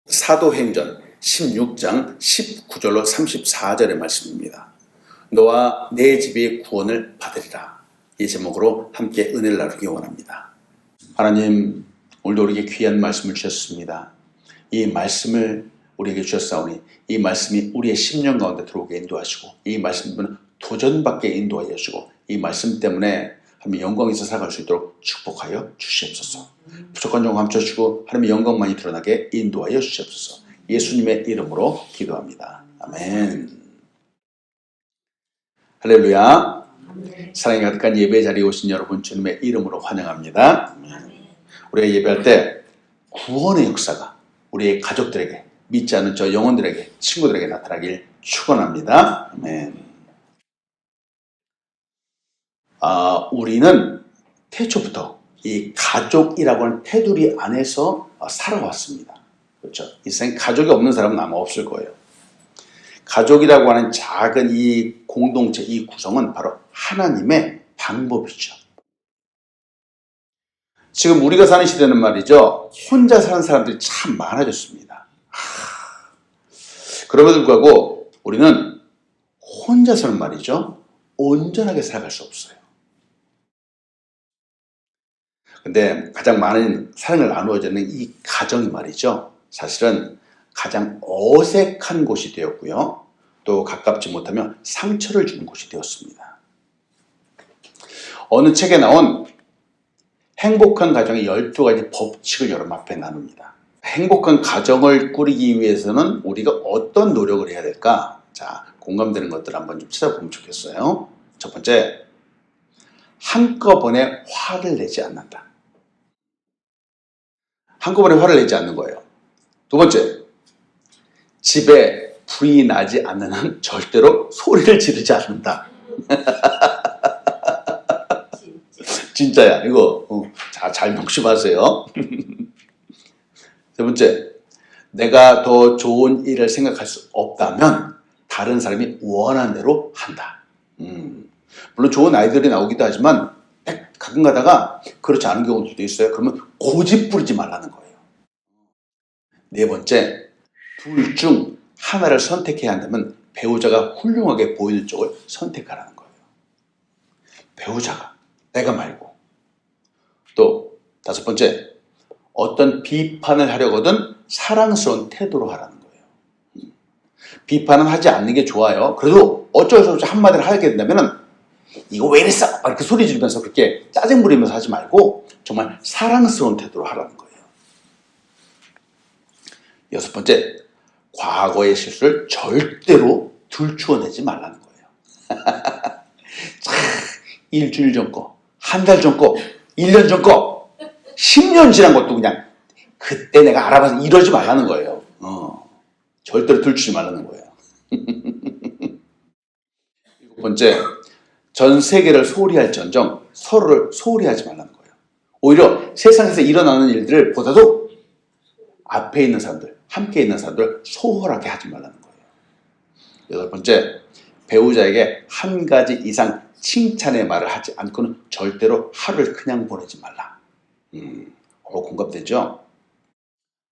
사도행전 16장 19절로 34절의 말씀입니다. 너와 내 집이 구원을 받으리라. 이 제목으로 함께 은혜를 나누기 원합니다. 하나님, 오늘도 우리에게 귀한 말씀을 주셨습니다. 이 말씀을 우리에게 주셨사오니 이 말씀이 우리의 심령 가운데 들어오게 인도하시고, 이 말씀은 도전받게 인도하여 주시고, 이 말씀 때문에 하나님의 영광에서 살아갈 수 있도록 축복하여 주시옵소서. 부족한 영광 감춰주시고 하나님의 영광만이 드러나게 인도하여 주시옵소서. 예수님의 이름으로 기도합니다. 아멘. 할렐루야. 사랑이 가득한 예배 자리에 오신 여러분, 주님의 이름으로 환영합니다. 우리가 예배할 때 구원의 역사가 우리의 가족들에게, 믿지 않는 저 영혼들에게, 친구들에게 나타나길 축원합니다. 아멘. 우리는 태초부터 이 가족이라고 하는 테두리 안에서 살아왔습니다. 그렇죠? 이 세상에 가족이 없는 사람은 아마 없을 거예요. 가족이라고 하는 작은 이 공동체, 이 구성은 바로 하나님의 방법이죠. 지금 우리가 사는 시대는 말이죠, 혼자 사는 사람들이 참 많아졌습니다. 그럼에도 불구하고 우리는 혼자서는 말이죠, 온전하게 살아갈 수 없어요. 근데 가장 많은 사랑을 나누어져 있는 이 가정이 말이죠, 사실은 가장 어색한 곳이 되었고요, 또 가깝지 못하면 상처를 주는 곳이 되었습니다. 어느 책에 나온 행복한 가정의 12가지 법칙을 여러분 앞에 나눕니다. 행복한 가정을 꾸리기 위해서는 우리가 어떤 노력을 해야 될까? 자, 공감되는 것들 한번 좀 찾아보면 좋겠어요. 첫 번째, 한꺼번에 화를 내지 않는다. 한꺼번에 화를 내지 않는 거예요. 두 번째, 집에 불이 나지 않는 한 절대로 소리를 지르지 않는다. 진짜야, 이거. 잘 명심하세요. 세 번째, 내가 더 좋은 일을 생각할 수 없다면 다른 사람이 원하는 대로 한다. 물론 좋은 아이들이 나오기도 하지만 가끔 가다가 그렇지 않은 경우도 있어요. 그러면 고집 부리지 말라는 거예요. 네 번째, 둘 중 하나를 선택해야 한다면 배우자가 훌륭하게 보이는 쪽을 선택하라는 거예요. 배우자가, 내가 말고. 또 다섯 번째, 어떤 비판을 하려거든 사랑스러운 태도로 하라는 거예요. 비판은 하지 않는 게 좋아요. 그래도 어쩔 수 없이 한마디를 하게 된다면 이거 왜 이랬어? 이렇게 소리 지르면서 그렇게 짜증 부리면서 하지 말고 정말 사랑스러운 태도로 하라는 거예요. 여섯 번째, 과거의 실수를 절대로 들추어내지 말라는 거예요. 일주일 전 거, 한 달 전 거, 1년 전 거, 10년 지난 것도 그냥 그때 내가 알아봐서 이러지 말라는 거예요. 절대로 들추지 말라는 거예요. 일곱 번째, 전 세계를 소홀히할지언정 서로를 소홀히하지 말라는 거예요. 오히려 세상에서 일어나는 일들을 보다도 앞에 있는 사람들, 함께 있는 사람들을 소홀하게 하지 말라는 거예요. 여덟 번째, 배우자에게 한 가지 이상 칭찬의 말을 하지 않고는 절대로 하루를 그냥 보내지 말라. 공감되죠?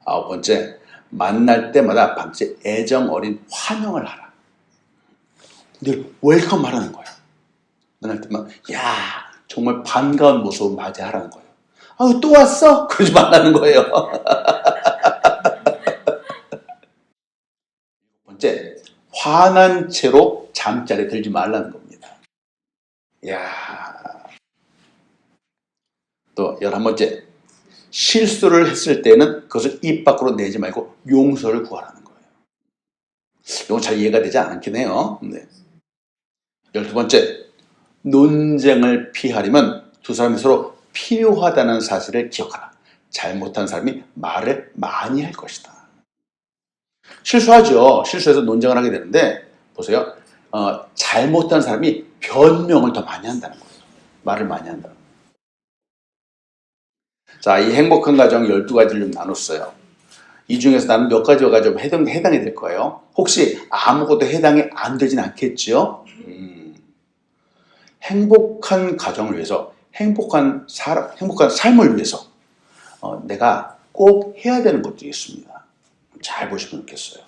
아홉 번째, 만날 때마다 반드시 애정 어린 환영을 하라. 늘 웰컴 하라는 거예요. 만날 때만, 야, 정말 반가운 모습을 맞이하라는 거예요. 아유, 또 왔어? 그러지 말라는 거예요. 첫 번째, 화난 채로 잠자리에 들지 말라는 겁니다. 야. 또 11번째, 실수를 했을 때는 그것을 입 밖으로 내지 말고 용서를 구하라는 거예요. 이건 잘 이해가 되지 않긴 해요. 네. 12번째, 논쟁을 피하려면 두 사람이 서로 필요하다는 사실을 기억하라. 잘못한 사람이 말을 많이 할 것이다. 실수하죠. 실수해서 논쟁을 하게 되는데 보세요. 잘못한 사람이 변명을 더 많이 한다는 거예요. 말을 많이 한다는 거예요. 자, 이 행복한 가정 12가지를 좀 나눴어요. 이 중에서 나는 몇 가지가 좀 해당이 될 거예요. 혹시 아무것도 해당이 안 되진 않겠죠? 행복한 가정을 위해서, 행복한 삶을 위해서 내가 꼭 해야 되는 것들이 있습니다. 잘 보시면 좋겠어요.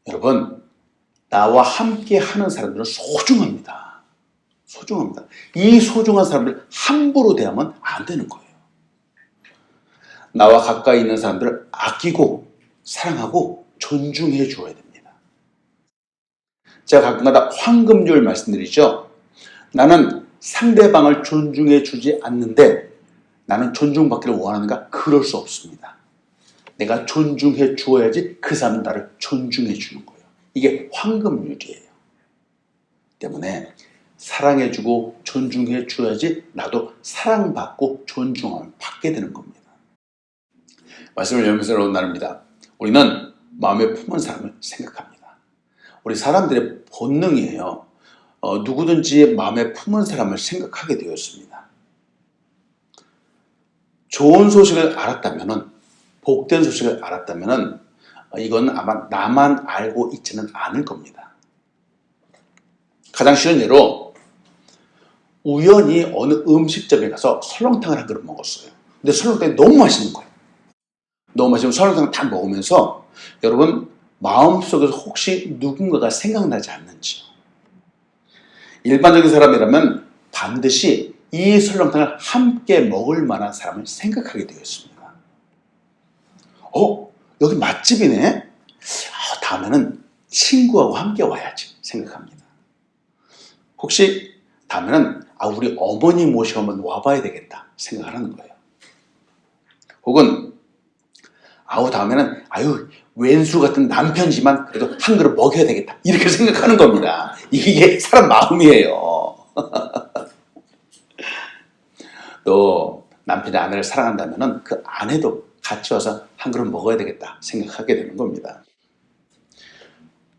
여러분, 나와 함께 하는 사람들은 소중합니다. 소중합니다. 이 소중한 사람들 함부로 대하면 안 되는 거예요. 나와 가까이 있는 사람들을 아끼고 사랑하고 존중해 주어야 됩니다. 제가 가끔가다 황금줄 말씀드리죠. 나는 상대방을 존중해 주지 않는데 나는 존중받기를 원하는가? 그럴 수 없습니다. 내가 존중해 주어야지 그 사람은 나를 존중해 주는 거예요. 이게 황금률이에요. 때문에 사랑해 주고 존중해 줘야지 나도 사랑받고 존중함을 받게 되는 겁니다. 말씀을 열면서 나눕니다. 우리는 마음에 품은 사람을 생각합니다. 우리 사람들의 본능이에요. 누구든지 마음에 품은 사람을 생각하게 되었습니다. 좋은 소식을 알았다면, 복된 소식을 알았다면 이건 아마 나만 알고 있지는 않을 겁니다. 가장 쉬운 예로 우연히 어느 음식점에 가서 설렁탕을 한 그릇 먹었어요. 근데 설렁탕이 너무 맛있는 거예요. 너무 맛있는 설렁탕을 다 먹으면서 여러분 마음속에서 혹시 누군가가 생각나지 않는지요? 일반적인 사람이라면 반드시 이 설렁탕을 함께 먹을 만한 사람을 생각하게 되어 있습니다. 여기 맛집이네? 다음에는 친구하고 함께 와야지 생각합니다. 혹시 다음에는 우리 어머니 모시고 한번 와봐야 되겠다 생각하는 거예요. 혹은 다음에는 왼수 같은 남편이지만 그래도 한 그릇 먹여야 되겠다 이렇게 생각하는 겁니다. 이게 사람 마음이에요. 또 남편이 아내를 사랑한다면 그 아내도 같이 와서 한 그릇 먹어야 되겠다 생각하게 되는 겁니다.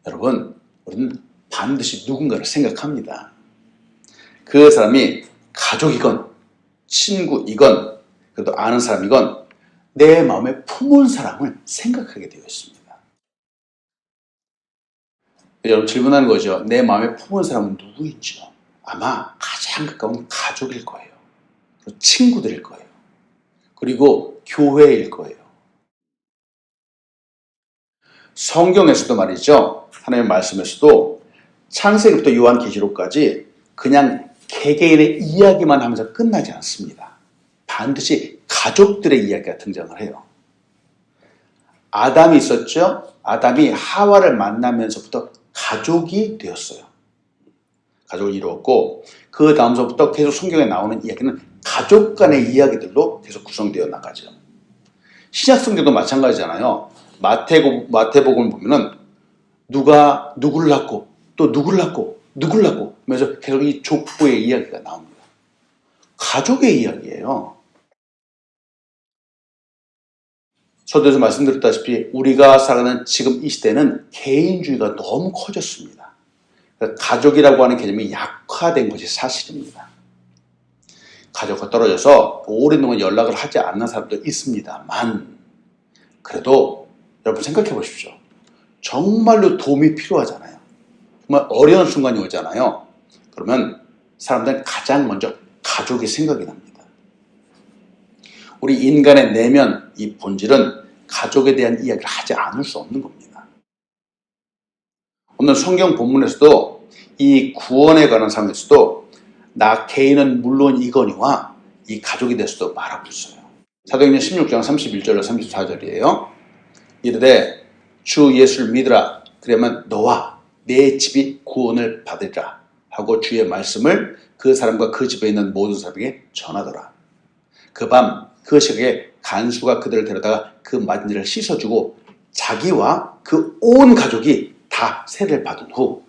여러분, 우리는 반드시 누군가를 생각합니다. 그 사람이 가족이건 친구이건 그래도 아는 사람이건 내 마음에 품은 사람을 생각하게 되어 있습니다. 여러분 질문하는 거죠. 내 마음에 품은 사람은 누구인지요? 아마 가장 가까운 가족일 거예요. 그리고 친구들일 거예요. 그리고 교회일 거예요. 성경에서도 말이죠. 하나님의 말씀에서도 창세기부터 요한계시록까지 그냥 개개인의 이야기만 하면서 끝나지 않습니다. 반드시 가족들의 이야기가 등장을 해요. 아담이 있었죠. 아담이 하와를 만나면서부터 가족이 되었어요. 가족을 이루었고 그 다음서부터 계속 성경에 나오는 이야기는 가족 간의 이야기들로 계속 구성되어 나가죠. 신약 성경도 마찬가지잖아요. 마태복음을 보면은 누가 누구를 낳고 또 누구를 낳고 누구를 낳고 하면서 계속 이 족보의 이야기가 나옵니다. 가족의 이야기예요. 서두에서 말씀드렸다시피 우리가 살아가는 지금 이 시대는 개인주의가 너무 커졌습니다. 가족이라고 하는 개념이 약화된 것이 사실입니다. 가족과 떨어져서 오랜 동안 연락을 하지 않는 사람도 있습니다만 그래도 여러분 생각해 보십시오. 정말로 도움이 필요하잖아요. 정말 어려운 순간이 오잖아요. 그러면 사람들은 가장 먼저 가족이 생각이 납니다. 우리 인간의 내면, 이 본질은 가족에 대한 이야기를 하지 않을 수 없는 겁니다. 오늘 성경 본문에서도 이 구원에 관한 상황에서도 나 개인은 물론 이거니와 이 가족에 대해서도 말하고 있어요. 사도행전 16장 31절로 34절이에요. 이르되 주 예수를 믿으라. 그러면 너와 내 집이 구원을 받으리라 하고 주의 말씀을 그 사람과 그 집에 있는 모든 사람에게 전하더라. 그 밤 그 시각에 간수가 그들을 데려다가 그 맞은 일을 씻어주고 자기와 그 온 가족이 다 세례를 받은 후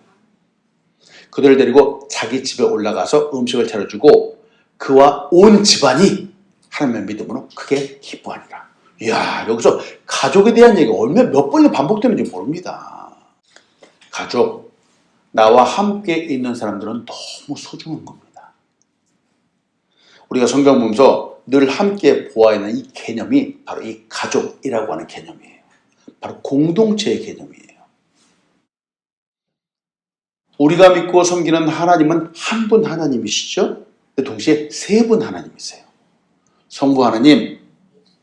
그들을 데리고 자기 집에 올라가서 음식을 차려주고 그와 온 집안이 하나님의 믿음으로 크게 기뻐하니라. 이야, 여기서 가족에 대한 얘기가 몇 번이나 반복되는지 모릅니다. 가족, 나와 함께 있는 사람들은 너무 소중한 겁니다. 우리가 성경 보면서 늘 함께 보아야 하는 이 개념이 바로 이 가족이라고 하는 개념이에요. 바로 공동체의 개념이에요. 우리가 믿고 섬기는 하나님은 한 분 하나님이시죠. 동시에 세 분 하나님이세요. 성부 하나님,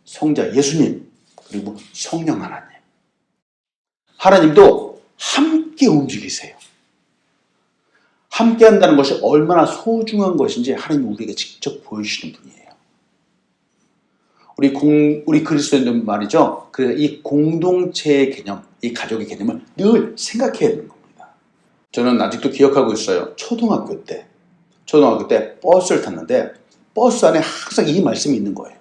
성자 예수님, 그리고 성령 하나님. 하나님도 함께 움직이세요. 함께 한다는 것이 얼마나 소중한 것인지 하나님이 우리에게 직접 보여주시는 분이에요. 우리 그리스도인들 말이죠. 그래서 이 공동체의 개념, 이 가족의 개념을 늘 생각해야 되는 겁니다. 저는 아직도 기억하고 있어요. 초등학교 때 버스를 탔는데 버스 안에 항상 이 말씀이 있는 거예요.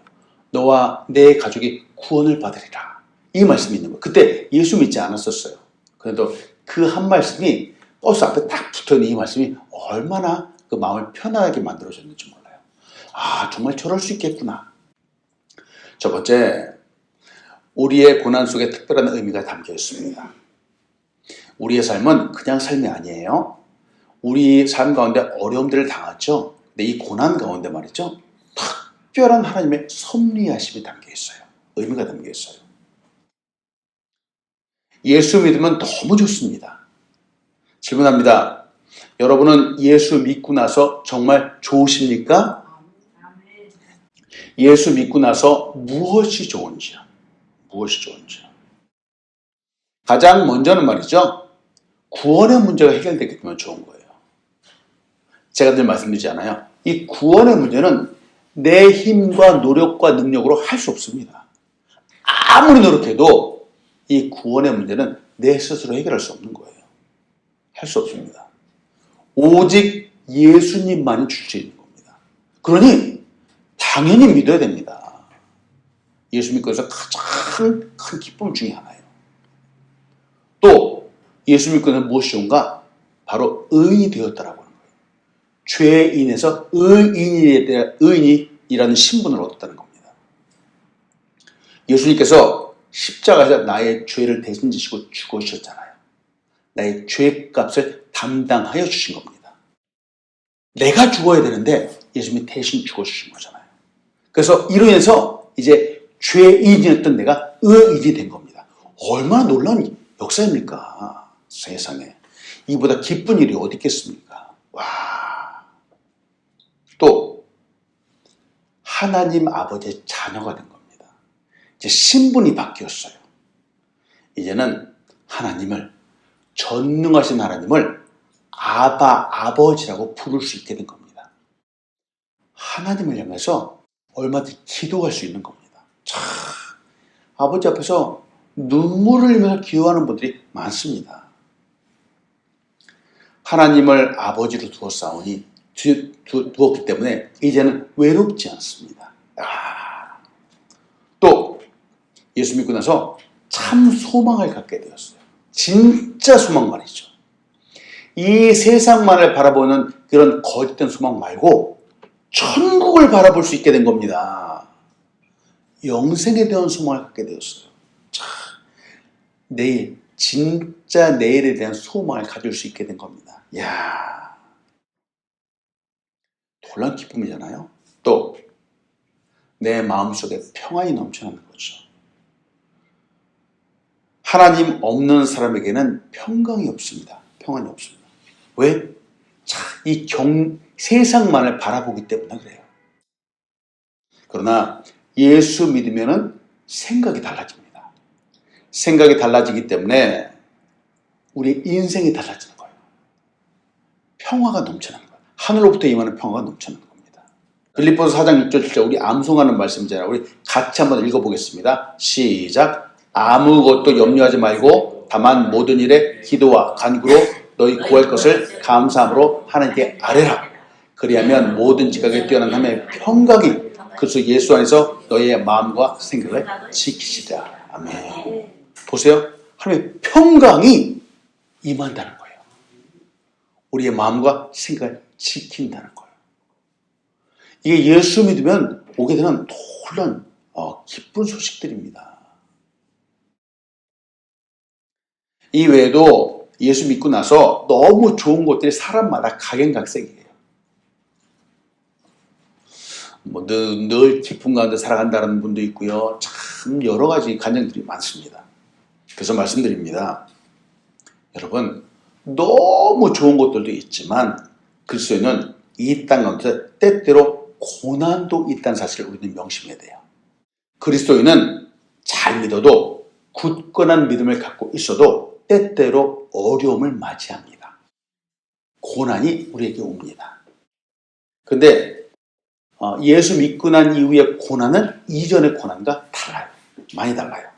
너와 내 가족이 구원을 받으리라. 이 말씀이 있는 거예요. 그때 예수 믿지 않았었어요. 그래도 그 한 말씀이 버스 앞에 딱 붙어있는 이 말씀이 얼마나 그 마음을 편안하게 만들어줬는지 몰라요. 아, 정말 저럴 수 있겠구나. 첫 번째, 우리의 고난 속에 특별한 의미가 담겨 있습니다. 우리의 삶은 그냥 삶이 아니에요. 우리 삶 가운데 어려움들을 당하죠. 근데 이 고난 가운데 말이죠. 특별한 하나님의 섭리하심이 담겨 있어요. 의미가 담겨 있어요. 예수 믿으면 너무 좋습니다. 질문합니다. 여러분은 예수 믿고 나서 정말 좋으십니까? 예수 믿고 나서 무엇이 좋은지요? 무엇이 좋은지요? 가장 먼저는 말이죠. 구원의 문제가 해결되기 때문에 좋은 거예요. 제가 늘 말씀드리잖아요. 이 구원의 문제는 내 힘과 노력과 능력으로 할 수 없습니다. 아무리 노력해도 이 구원의 문제는 내 스스로 해결할 수 없는 거예요. 할 수 없습니다. 오직 예수님만이 줄 수 있는 겁니다. 그러니 당연히 믿어야 됩니다. 예수 믿고 해서 가장 큰 기쁨 중에 하나예요. 또 예수 믿고 나서 무엇이 좋은가? 바로 의인이 되었다라고 하는 거예요. 죄인에서 의인이라는 신분을 얻었다는 겁니다. 예수님께서 십자가에서 나의 죄를 대신 지시고 죽으셨잖아요. 나의 죄값을 담당하여 주신 겁니다. 내가 죽어야 되는데 예수님이 대신 죽어주신 거잖아요. 그래서 이로 인해서 이제 죄인이었던 내가 의인이 된 겁니다. 얼마나 놀라운 역사입니까? 세상에. 이보다 기쁜 일이 어디 있겠습니까? 와. 또 하나님 아버지의 자녀가 된 겁니다. 이제 신분이 바뀌었어요. 이제는 하나님을, 전능하신 하나님을 아버지라고 부를 수 있게 된 겁니다. 하나님을 향해서 얼마든지 기도할 수 있는 겁니다. 참, 아버지 앞에서 눈물을 흘리면서 기도하는 분들이 많습니다. 하나님을 아버지로 두었기 때문에 이제는 외롭지 않습니다. 또 예수 믿고 나서 참 소망을 갖게 되었어요. 진짜 소망 말이죠. 이 세상만을 바라보는 그런 거짓된 소망 말고 천국을 바라볼 수 있게 된 겁니다. 영생에 대한 소망을 갖게 되었어요. 자, 내일, 진짜 내일에 대한 소망을 가질 수 있게 된 겁니다. 이야, 놀라운 기쁨이잖아요. 또 내 마음속에 평안이 넘쳐나는 거죠. 하나님 없는 사람에게는 평강이 없습니다. 평안이 없습니다. 왜? 이 세상만을 바라보기 때문에 그래요. 그러나 예수 믿으면은 생각이 달라집니다. 생각이 달라지기 때문에 우리 인생이 달라지는 거예요. 평화가 넘쳐나는 거예요. 하늘로부터 임하는 평화가 넘쳐나는 겁니다. 빌립보서 4장 6절 7절 우리 암송하는 말씀이잖아요. 우리 같이 한번 읽어보겠습니다. 시작. 아무것도 염려하지 말고 다만 모든 일에 기도와 간구로 너희 구할 것을 감사함으로 하나님께 아뢰라. 그리하면 모든 지각에 뛰어난 하나님의 평강이 그리스도 예수 안에서 너희의 마음과 생각을 지키시라. 아멘. 보세요. 하나님의 평강이 임한다는 거예요. 우리의 마음과 생각을 지킨다는 거예요. 이게 예수 믿으면 오게 되는 놀라운 기쁜 소식들입니다. 이 외에도 예수 믿고 나서 너무 좋은 것들이 사람마다 각양각색이에요. 늘 기쁨 가운데 살아간다는 분도 있고요. 참 여러 가지 간증들이 많습니다. 그래서 말씀드립니다. 여러분, 너무 좋은 것들도 있지만 그리스도인은 이 땅 가운데 때때로 고난도 있다는 사실을 우리는 명심해야 돼요. 그리스도인은 잘 믿어도 굳건한 믿음을 갖고 있어도 때때로 어려움을 맞이합니다. 고난이 우리에게 옵니다. 근데 예수 믿고 난 이후의 고난은 이전의 고난과 달라요. 많이 달라요.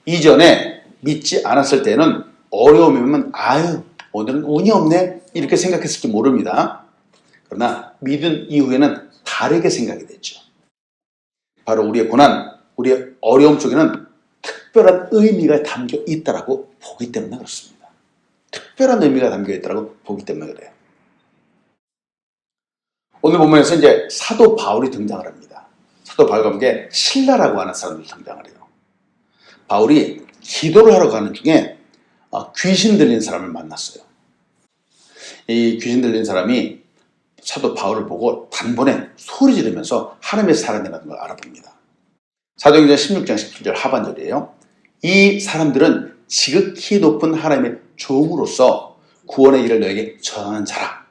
이전에 믿지 않았을 때는 어려움이면 아유 오늘은 운이 없네 이렇게 생각했을지 모릅니다. 그러나 믿은 이후에는 다르게 생각이 되죠. 바로 우리의 고난, 우리의 어려움 속에는 특별한 의미가 담겨 있다라고 보기 때문에 그렇습니다. 특별한 의미가 담겨 있다라고 보기 때문에 그래요. 오늘 본문에서 이제 사도 바울이 등장을 합니다. 사도 바울과 함께 실라라고 하는 사람들이 등장을 해요. 바울이 기도를 하러 가는 중에 귀신 들린 사람을 만났어요. 이 귀신 들린 사람이 사도 바울을 보고 단번에 소리 지르면서 하나님의 사랑이라는 걸 알아봅니다. 사도행전 16장 17절 하반절이에요. 이 사람들은 지극히 높은 하나님의 종으로서 구원의 일을 너에게 전하는 자라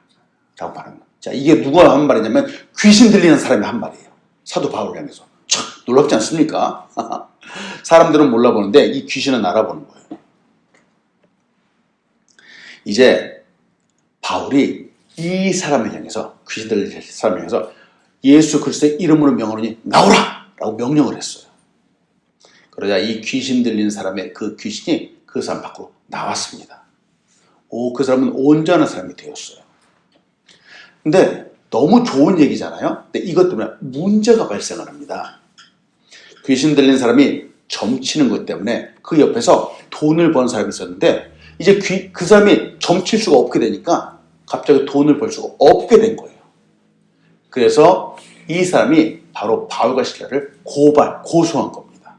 라고 말합니다. 자, 이게 누가 한 말이냐면 귀신 들리는 사람이 한 말이에요. 사도 바울을 향해서. 참 놀랍지 않습니까? 사람들은 몰라보는데 이 귀신은 알아보는 거예요. 이제 바울이 이 사람을 향해서 귀신 들린 사람을 향해서 예수 그리스도의 이름으로 명하노니 나오라! 라고 명령을 했어요. 그러자 이 귀신 들린 사람의 그 귀신이 그 사람 밖으로 나왔습니다. 그 사람은 온전한 사람이 되었어요. 근데 너무 좋은 얘기잖아요. 근데 이것 때문에 문제가 발생을 합니다. 귀신 들린 사람이 점치는 것 때문에 그 옆에서 돈을 버는 사람이 있었는데 이제 그 사람이 점칠 수가 없게 되니까 갑자기 돈을 벌 수가 없게 된 거예요. 그래서 이 사람이 바로 바울과 실라를 고소한 겁니다.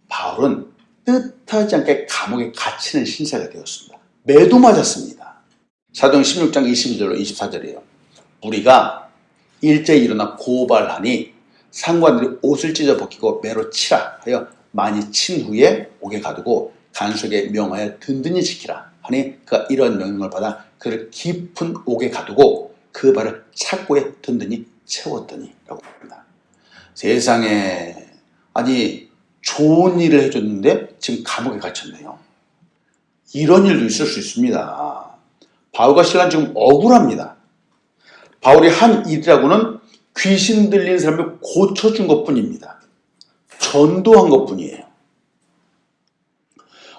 바울은 뜻하지 않게 감옥에 갇히는 신세가 되었습니다. 매도 맞았습니다. 사도행 16장 22절로 24절이에요. 우리가 일제히 일어나 고발하니 상관들이 옷을 찢어 벗기고 매로 치라 하여 많이 친 후에 옥에 가두고 간수에게 명하여 든든히 지키라 하니 그가 이런 명령을 받아 그를 깊은 옥에 가두고 그 발을 착고에 든든히 채웠더니 라고 합니다. 세상에 아니 좋은 일을 해줬는데 지금 감옥에 갇혔네요. 이런 일도 있을 수 있습니다. 바울과 실라는 지금 억울합니다. 바울이 한 일이라고는 귀신 들린 사람을 고쳐준 것뿐입니다. 전도한 것뿐이에요.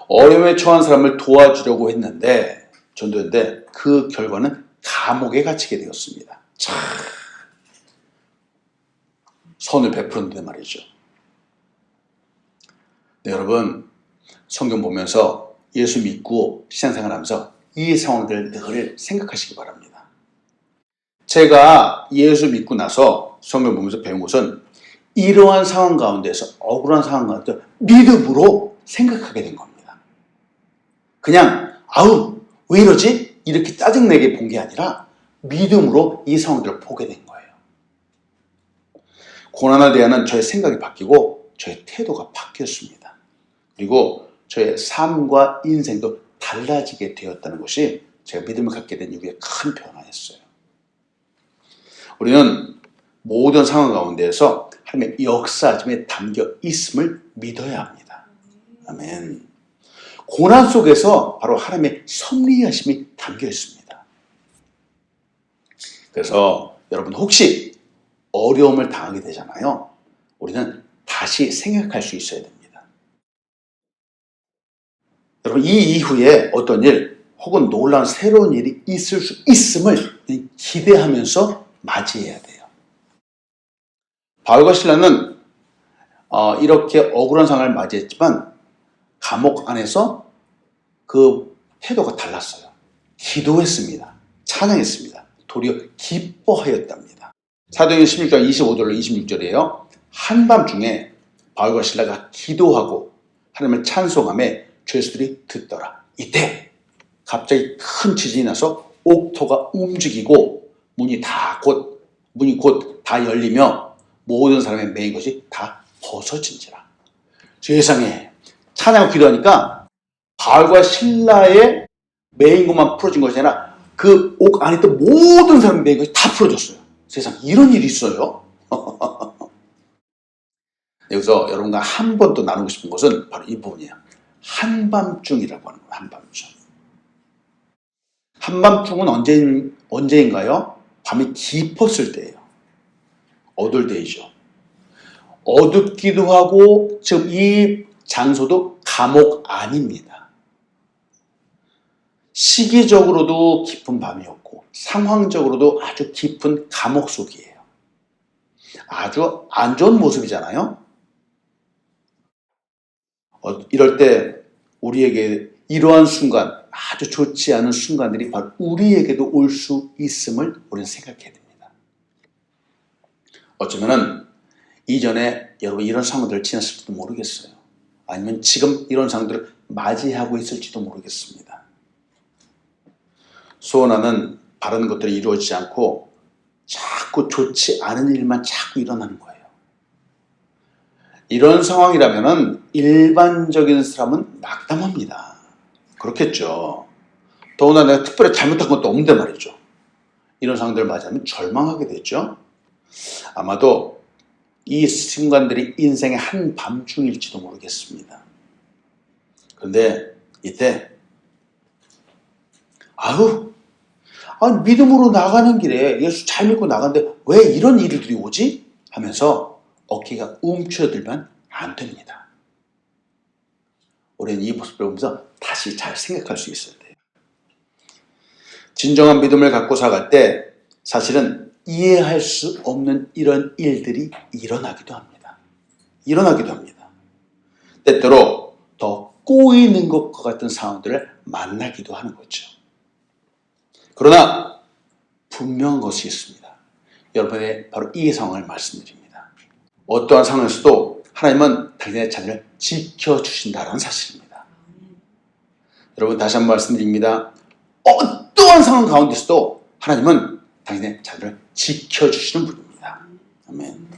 어려움에 처한 사람을 도와주려고 했는데 전도했는데 그 결과는 감옥에 갇히게 되었습니다. 참 선을 베풀었는데 말이죠. 네, 여러분 성경 보면서 예수 믿고 신앙생활하면서 이 상황들을 늘 생각하시기 바랍니다. 제가 예수 믿고 나서 성경 보면서 배운 것은 이러한 상황 가운데서 억울한 상황 가운데 믿음으로 생각하게 된 겁니다. 그냥 아우 왜 이러지? 이렇게 짜증내게 본 게 아니라 믿음으로 이 상황들을 보게 된 거예요. 고난에 대한 저의 생각이 바뀌고 저의 태도가 바뀌었습니다. 그리고 저의 삶과 인생도 달라지게 되었다는 것이 제가 믿음을 갖게 된 이후에 큰 변화였어요. 우리는 모든 상황 가운데에서 하나님의 역사심에 담겨 있음을 믿어야 합니다. 아멘. 고난 속에서 바로 하나님의 섭리하심이 담겨 있습니다. 그래서 여러분 혹시 어려움을 당하게 되잖아요. 우리는 다시 생각할 수 있어야 됩니다. 여러분 이 이후에 어떤 일 혹은 놀라운 새로운 일이 있을 수 있음을 기대하면서 맞이해야 돼요. 바울과 실라는 이렇게 억울한 상황을 맞이했지만 감옥 안에서 그 태도가 달랐어요. 기도했습니다. 찬양했습니다. 도리어 기뻐하였답니다. 사도행전 16장 25절로 26절이에요. 한밤중에 바울과 실라가 기도하고 하나님을 찬송하며 죄수들이 듣더라. 이때 갑자기 큰 지진이 나서 옥토가 움직이고 문이 곧 다 열리며 모든 사람의 매인 것이 다 벗어진지라. 세상에 찬양을 기도하니까 바울과 실라의 매인 것만 풀어진 것이 아니라 그 옥 안에 있던 모든 사람의 매인 것이 다 풀어졌어요. 세상 이런 일이 있어요? 여기서 여러분과 한 번 또 나누고 싶은 것은 바로 이 부분이에요. 한밤중이라고 하는 거예요. 한밤중. 한밤중은 언제인가요? 밤이 깊었을 때예요. 어두울 때이죠. 어둡기도 하고 지금 이 장소도 감옥 아닙니다. 시기적으로도 깊은 밤이었고 상황적으로도 아주 깊은 감옥 속이에요. 아주 안 좋은 모습이잖아요. 이럴 때 우리에게 이러한 순간, 아주 좋지 않은 순간들이 바로 우리에게도 올 수 있음을 우리는 생각해야 됩니다. 어쩌면은 이전에 여러분 이런 상황들을 지났을지도 모르겠어요. 아니면 지금 이런 상황들을 맞이하고 있을지도 모르겠습니다. 소원하는 바라는 것들이 이루어지지 않고 자꾸 좋지 않은 일만 자꾸 일어나는 거예요. 이런 상황이라면은 일반적인 사람은 낙담합니다. 그렇겠죠. 더구나 내가 특별히 잘못한 것도 없는데 말이죠. 이런 상황들을 맞이하면 절망하게 되죠. 아마도 이 순간들이 인생의 한밤중일지도 모르겠습니다. 그런데 이때 믿음으로 나가는 길에 예수 잘 믿고 나가는데 왜 이런 일들이 오지? 하면서 어깨가 움츠러들면 안 됩니다. 우리는 이 모습을 보면서 다시 잘 생각할 수 있어야 돼요. 진정한 믿음을 갖고 살아갈 때 사실은 이해할 수 없는 이런 일들이 일어나기도 합니다. 때때로 더 꼬이는 것과 같은 상황들을 만나기도 하는 거죠. 그러나 분명한 것이 있습니다. 여러분의 바로 이 상황을 말씀드립니다. 어떠한 상황에서도 하나님은 당신의 자녀를 지켜주신다는 사실입니다. 여러분 다시 한번 말씀드립니다. 어떠한 상황 가운데서도 하나님은 당신의 자녀를 지켜주시는 분입니다. 아멘.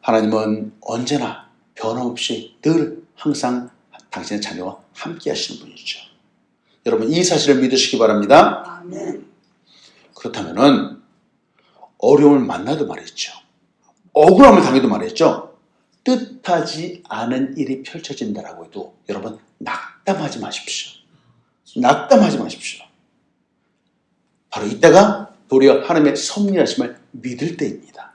하나님은 언제나 변함없이 늘 항상 당신의 자녀와 함께 하시는 분이죠. 여러분 이 사실을 믿으시기 바랍니다. 아멘. 그렇다면은 어려움을 만나도 말했죠. 억울함을 당해도 말했죠. 뜻하지 않은 일이 펼쳐진다라고 해도 여러분 낙담하지 마십시오. 바로 이때가 도리어 하나님의 섭리하심을 믿을 때입니다.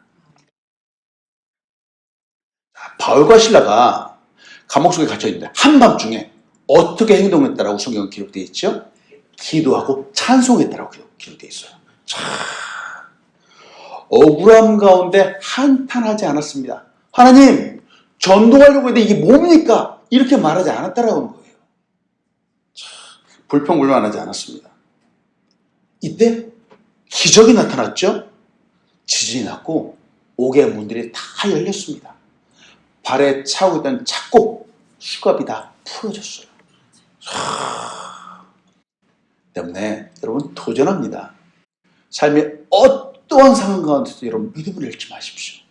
바울과 실라가 감옥 속에 갇혀 있는데 한밤중에 어떻게 행동했다라고 성경은 기록되어 있죠? 기도하고 찬송했다라고 기록되어 있어요. 억울함 가운데 한탄하지 않았습니다. 하나님, 전도하려고 했는데 이게 뭡니까? 이렇게 말하지 않았다라는 거예요. 불평불만하지 않았습니다. 이때 기적이 나타났죠? 지진이 났고 옥의 문들이 다 열렸습니다. 발에 차고 있던 착고 수갑이 다 풀어졌어요. 때문에 여러분 도전합니다. 삶의 어떠한 상황 가운데서 여러분 믿음을 잃지 마십시오.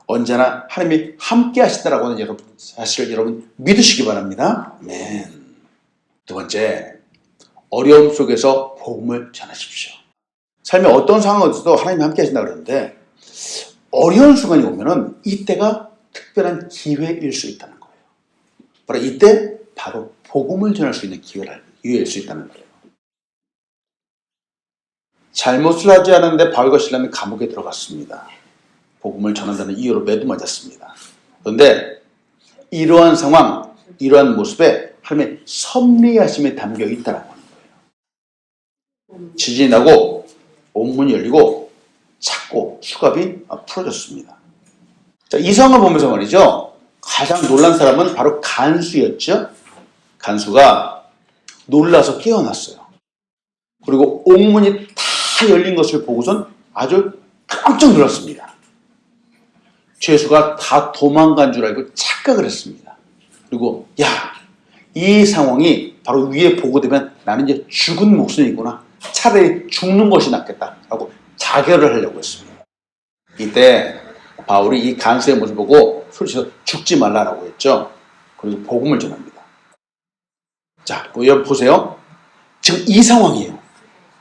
언제나 하나님이 함께 하시다라고 하는 여러분 사실을 여러분 믿으시기 바랍니다. 아멘. 두 번째, 어려움 속에서 복음을 전하십시오. 삶의 어떤 상황에서도 하나님이 함께 하신다 그러는데 어려운 순간이 오면은 이때가 특별한 기회일 수 있다는 거예요. 바로 이때 바로 복음을 전할 수 있는 기회일 수 있다는 거예요. 잘못을 하지 않았는데 바울과 실라는 감옥에 들어갔습니다. 복음을 전한다는 이유로 매도 맞았습니다. 그런데 이러한 상황, 이러한 모습에 하나님의 섭리하심이 담겨 있다라고 하는 거예요. 지진이 나고 옥문이 열리고 착고 수갑이 풀어졌습니다. 자, 이 상황을 보면서 말이죠. 가장 놀란 사람은 바로 간수였죠. 간수가 놀라서 깨어났어요. 그리고 옥문이 다 열린 것을 보고선 아주 깜짝 놀랐습니다. 죄수가 다 도망간 줄 알고 착각을 했습니다. 그리고 이 상황이 바로 위에 보고되면 나는 이제 죽은 목숨이구나. 차라리 죽는 것이 낫겠다라고 자결을 하려고 했습니다. 이때 바울이 이 간수의 모습을 보고 소리쳐서 죽지 말라라고 했죠. 그리고 복음을 전합니다. 자, 여러분 보세요. 지금 이 상황이에요.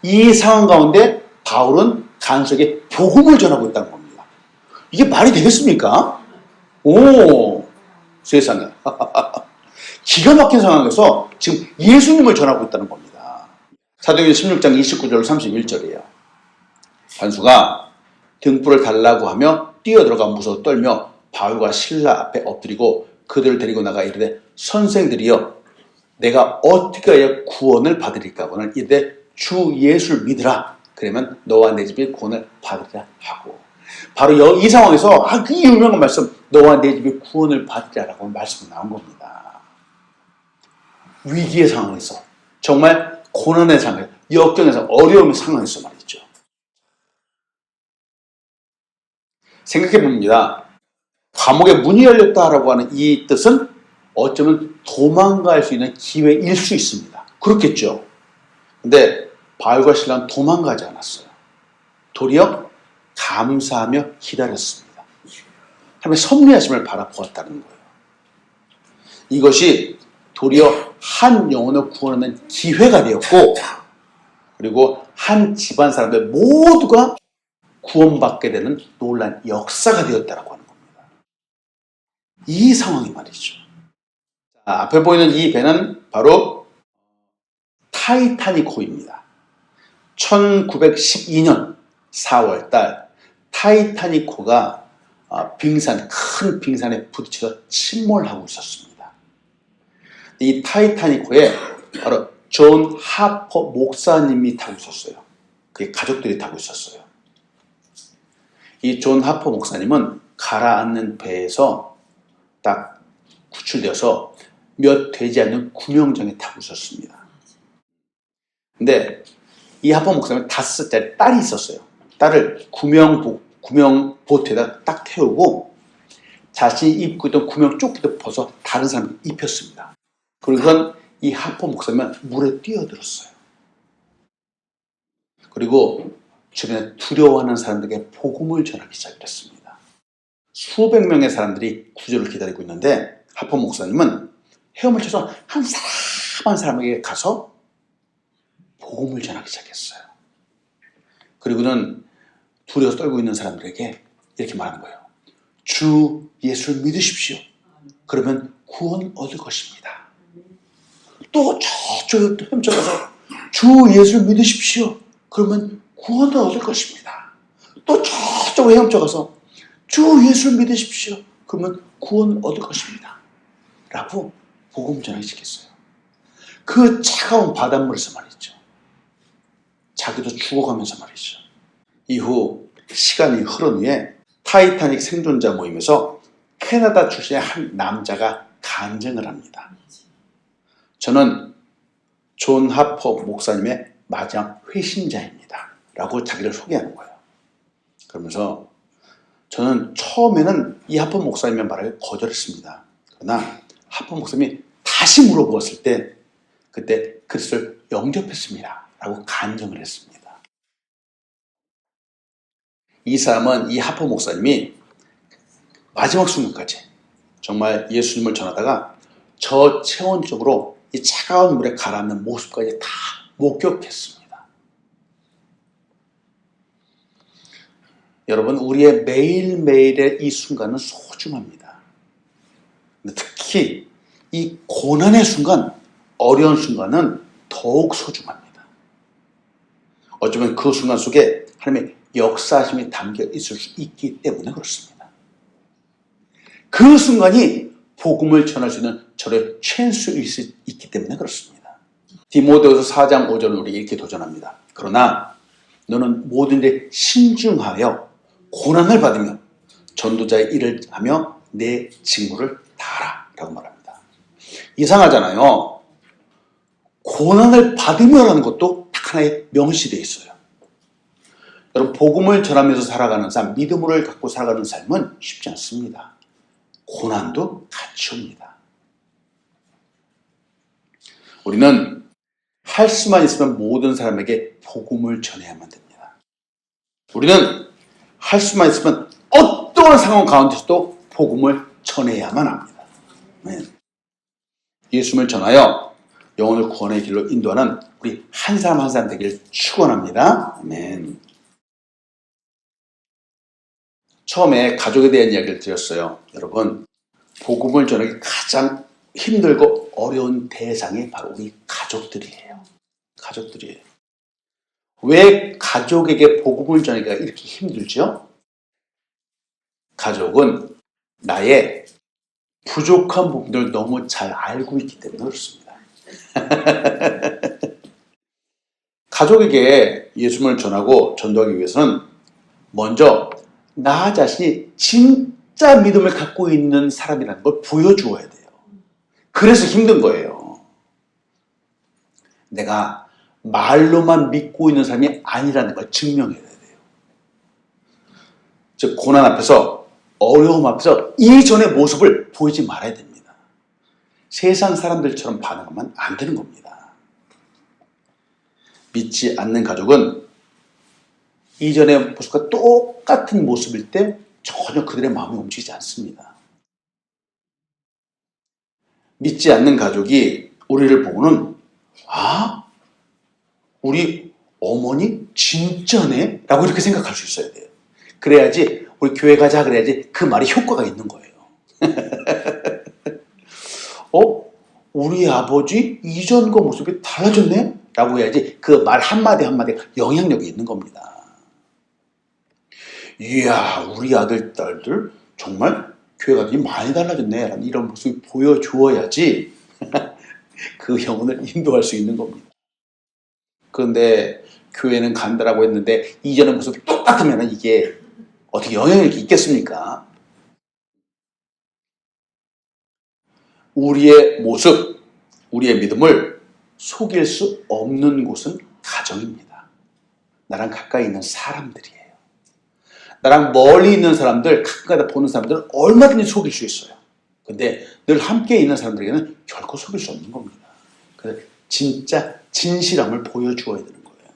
이 상황 가운데 바울은 간수에게 복음을 전하고 있다는 겁니다. 이게 말이 되겠습니까? 오, 세상에. 기가 막힌 상황에서 지금 예수님을 전하고 있다는 겁니다. 사도행전 16장 29절 31절이에요. 간수가 등불을 달라고 하며 뛰어들어가 무서워 떨며 바울과 실라 앞에 엎드리고 그들을 데리고 나가 이르되 선생들이여 내가 어떻게 하여 구원을 받으리까 하고는 이르되 주 예수를 믿으라. 그러면 너와 내 집이 구원을 받으리라 하고 바로 이 상황에서 그 유명한 말씀 너와 내 집이 구원을 받으리라고 말씀이 나온 겁니다. 위기의 상황에서 정말 고난의 상황에서 역경에서 어려움의 상황에서 말이죠. 생각해 봅니다. 감옥에 문이 열렸다라고 하는 이 뜻은 어쩌면 도망갈 수 있는 기회일 수 있습니다. 그렇겠죠. 근데 바울과 실라는 도망가지 않았어요. 도리어 감사하며 기다렸습니다. 하나님의 섭리하심을 바라보았다는 거예요. 이것이 도리어 한 영혼을 구원하는 기회가 되었고 그리고 한 집안 사람들 모두가 구원받게 되는 놀라운 역사가 되었다고 하는 겁니다. 이 상황이 말이죠. 앞에 보이는 이 배는 바로 타이타닉호입니다. 1912년 4월달 타이타닉호가 큰 빙산에 부딪혀서 침몰하고 있었습니다. 이 타이타닉호에 바로 존 하퍼 목사님이 타고 있었어요. 그의 가족들이 타고 있었어요. 이 존 하퍼 목사님은 가라앉는 배에서 딱 구출되어서 몇 되지 않는 구명정에 타고 있었습니다. 근데 이 하퍼 목사님은 5살짜리 딸이 있었어요. 딸을 구명 보트에다 딱 태우고 자신이 입고 있던 구명 조끼도 벗어 다른 사람이 입혔습니다. 그러고선 이 하퍼 목사님은 물에 뛰어들었어요. 그리고 주변에 두려워하는 사람들에게 복음을 전하기 시작했습니다. 수백 명의 사람들이 구조를 기다리고 있는데 하퍼 목사님은 헤엄을 쳐서 한 사람 한 사람에게 가서 복음을 전하기 시작했어요. 그리고는 두려워서 떨고 있는 사람들에게 이렇게 말하는 거예요. 주 예수를 믿으십시오. 그러면 구원 얻을 것입니다. 또 저쪽에 헤엄쳐가서 주 예수를 믿으십시오. 그러면 구원을 얻을 것입니다. 또 저쪽에 헤엄쳐가서 주 예수를 믿으십시오. 그러면 구원을 얻을 것입니다. 라고 복음 전하기 시작했어요. 그 차가운 바닷물에서 말이죠. 자기도 죽어가면서 말이죠. 이후 시간이 흐른 후에 타이타닉 생존자 모임에서 캐나다 출신의 한 남자가 간증을 합니다. 저는 존 하퍼 목사님의 마지막 회신자입니다. 라고 자기를 소개하는 거예요. 그러면서 저는 처음에는 이 하퍼 목사님의 말을 거절했습니다. 그러나 하퍼 목사님이 다시 물어보았을 때 그때 그리스도를 영접했습니다. 라고 간증을 했습니다. 이 사람은 이 하퍼 목사님이 마지막 순간까지 정말 예수님을 전하다가 저체온적으로 이 차가운 물에 가라앉는 모습까지 다 목격했습니다. 여러분, 우리의 매일매일의 이 순간은 소중합니다. 특히 이 고난의 순간, 어려운 순간은 더욱 소중합니다. 어쩌면 그 순간 속에 하나님의 역사심이 담겨 있을 수 있기 때문에 그렇습니다. 그 순간이 복음을 전할 수 있는 저의 찬스일 수 있기 때문에 그렇습니다. 디모데후서 4장 5절은 우리 이렇게 도전합니다. 그러나 너는 모든 데 신중하여 고난을 받으며 전도자의 일을 하며 내 직무를 다하라 라고 말합니다. 이상하잖아요. 고난을 받으며라는 것도 딱 하나의 명시되어 있어요. 여러분, 복음을 전하면서 살아가는 삶, 믿음을 갖고 살아가는 삶은 쉽지 않습니다. 고난도 같이 옵니다. 우리는 할 수만 있으면 모든 사람에게 복음을 전해야만 됩니다. 우리는 할 수만 있으면 어떠한 상황 가운데서도 복음을 전해야만 합니다. 예수님을 전하여 영혼을 구원의 길로 인도하는 우리 한 사람 한 사람 되기를 축원합니다. 아멘. 처음에 가족에 대한 이야기를 드렸어요. 여러분, 복음을 전하기 가장 힘들고 어려운 대상이 바로 우리 가족들이에요. 가족들이에요. 왜 가족에게 복음을 전하기가 이렇게 힘들죠? 가족은 나의 부족한 부분들을 너무 잘 알고 있기 때문에 그렇습니다. 가족에게 예수님을 전하고 전도하기 위해서는 먼저 나 자신이 진짜 믿음을 갖고 있는 사람이라는 걸 보여주어야 돼요. 그래서 힘든 거예요. 내가 말로만 믿고 있는 사람이 아니라는 걸 증명해야 돼요. 즉 고난 앞에서, 어려움 앞에서 이전의 모습을 보이지 말아야 됩니다. 세상 사람들처럼 반응하면 안 되는 겁니다. 믿지 않는 가족은 이전의 모습과 똑같은 모습일 때 전혀 그들의 마음이 움직이지 않습니다. 믿지 않는 가족이 우리를 보고는 우리 어머니 진짜네? 라고 이렇게 생각할 수 있어야 돼요. 그래야지 우리 교회 가자 그래야지 그 말이 효과가 있는 거예요. 우리 아버지 이전과 모습이 달라졌네? 라고 해야지 그 말 한마디 한마디가 영향력이 있는 겁니다. 이야, 우리 아들, 딸들 정말 교회 가더니 많이 달라졌네 라는 이런 모습을 보여주어야지 그 영혼을 인도할 수 있는 겁니다. 그런데 교회는 간다라고 했는데 이전의 모습이 똑같으면 이게 어떻게 영향력이 있겠습니까? 우리의 모습, 우리의 믿음을 속일 수 없는 곳은 가정입니다. 나랑 가까이 있는 사람들이에요. 나랑 멀리 있는 사람들, 가까이 보는 사람들은 얼마든지 속일 수 있어요. 근데 늘 함께 있는 사람들에게는 결코 속일 수 없는 겁니다. 그래서 진짜 진실함을 보여주어야 되는 거예요.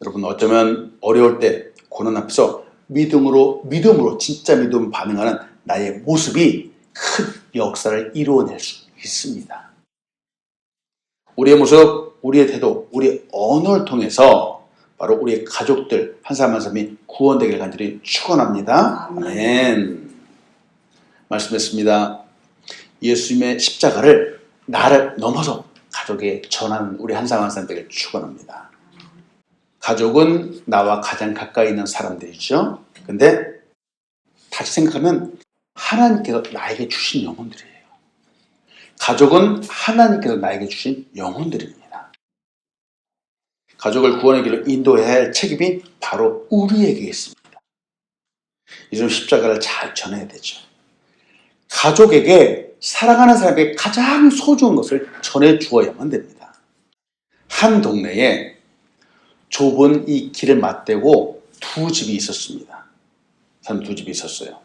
여러분, 어쩌면 어려울 때 고난 앞에서 믿음으로 진짜 믿음 반응하는 나의 모습이 큰 역사를 이루어낼 수 있습니다. 우리의 모습, 우리의 태도, 우리의 언어를 통해서 바로 우리의 가족들 한 사람 한 사람이 구원되기를 간절히 축원합니다. 아멘. 말씀했습니다. 예수님의 십자가를 나를 넘어서 가족에 전하는 우리 한 사람 한 사람 되기를 축원합니다. 가족은 나와 가장 가까이 있는 사람들이죠. 근데 다시 생각하면 하나님께서 나에게 주신 영혼들이에요. 가족은 하나님께서 나에게 주신 영혼들입니다. 가족을 구원의 길로 인도해야 할 책임이 바로 우리에게 있습니다. 요즘 십자가를 잘 전해야 되죠. 가족에게, 사랑하는 사람에게 가장 소중한 것을 전해주어야만 됩니다. 한 동네에 좁은 이 길을 맞대고 두 집이 있었습니다. 사람 두 집이 있었어요.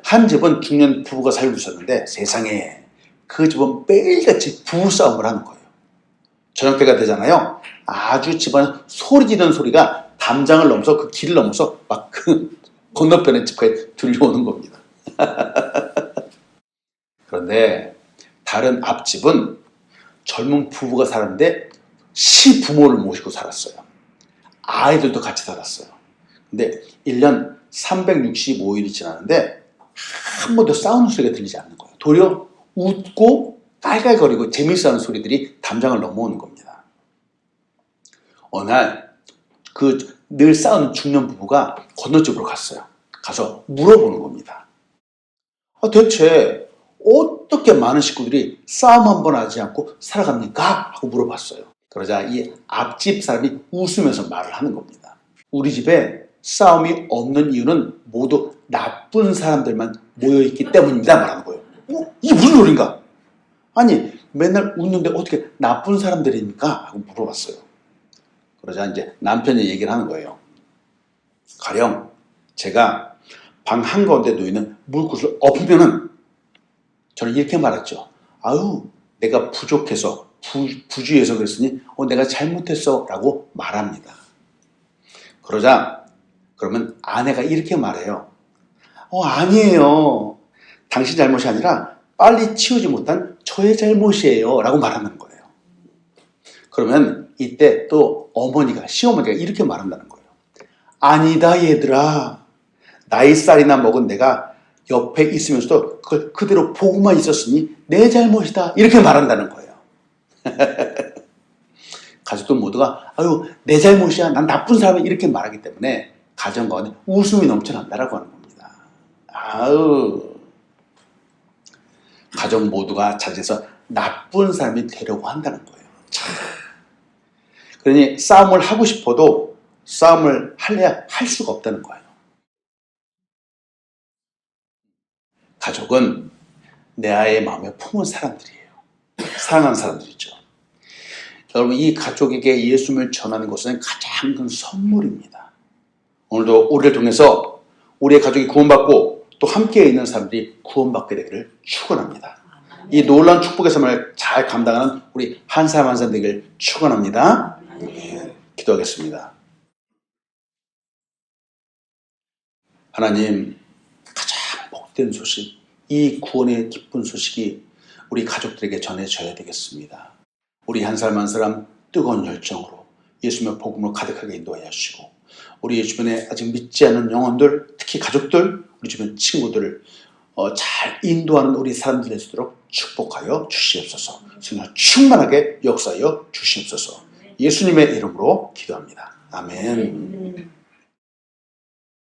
한 집은 중년 부부가 살고 있었는데 세상에 그 집은 매일같이 부부싸움을 하는 거예요. 저녁 때가 되잖아요. 아주 집안 소리 지르는 소리가 담장을 넘어서 그 길을 넘어서 막 그 건너편의 집까지 들려오는 겁니다. 그런데 다른 앞집은 젊은 부부가 살았는데 시부모를 모시고 살았어요. 아이들도 같이 살았어요. 근데 1년 365일이 지났는데 한 번도 싸우는 소리가 들리지 않는 거예요. 도리어 웃고 깔깔거리고 재밌어하는 소리들이 담장을 넘어오는 겁니다. 어느 날 그 늘 싸우는 중년 부부가 건너집으로 갔어요. 가서 물어보는 겁니다. 대체 어떻게 많은 식구들이 싸움 한 번 하지 않고 살아갑니까? 하고 물어봤어요. 그러자 이 앞집 사람이 웃으면서 말을 하는 겁니다. 우리 집에 싸움이 없는 이유는 모두 나쁜 사람들만 모여있기 때문입니다. 말하는 거예요. 이게 무슨 소린가? 아니, 맨날 웃는데 어떻게 나쁜 사람들입니까? 하고 물어봤어요. 그러자 이제 남편이 얘기를 하는 거예요. 가령 제가 방 한가운데 놓이는 물그릇을 엎으면은 저는 이렇게 말했죠. 아유, 내가 부족해서 부주의해서 그랬으니 내가 잘못했어 라고 말합니다. 그러자 그러면 아내가 이렇게 말해요. 아니에요. 당신 잘못이 아니라 빨리 치우지 못한 저의 잘못이에요 라고 말하는 거예요. 그러면 이때 또 시어머니가 이렇게 말한다는 거예요. 아니다 얘들아, 나이 쌀이나 먹은 내가 옆에 있으면서도 그걸 그대로 보고만 있었으니 내 잘못이다 이렇게 말한다는 거예요. 가족들 모두가 아유 내 잘못이야 난 나쁜 사람이야 이렇게 말하기 때문에 가정 가운데 웃음이 넘쳐난다라고 하는 겁니다. 아유 가족 모두가 자제해서 나쁜 사람이 되려고 한다는 거예요. 참. 그러니 싸움을 하고 싶어도 싸움을 할래야 할 수가 없다는 거예요. 가족은 내 아이의 마음에 품은 사람들이에요. 사랑하는 사람들이죠. 여러분 이 가족에게 예수님을 전하는 것은 가장 큰 선물입니다. 오늘도 우리를 통해서 우리의 가족이 구원받고 또 함께 있는 사람들이 구원받게 되기를 축원합니다. 이 놀라운 축복의 삶을 잘 감당하는 우리 한 사람 한 사람 되기를 축원합니다. 네, 기도하겠습니다. 하나님 가장 복된 소식, 이 구원의 기쁜 소식이 우리 가족들에게 전해져야 되겠습니다. 우리 한 사람 한 사람 뜨거운 열정으로 예수님의 복음으로 가득하게 인도하여 주시고 우리 주변에 아직 믿지 않는 영혼들, 특히 가족들, 우리 주변 친구들을 잘 인도하는 우리 사람들 되도록 축복하여 주시옵소서. 정말 충만하게 역사하여 주시옵소서. 예수님의 이름으로 기도합니다. 아멘.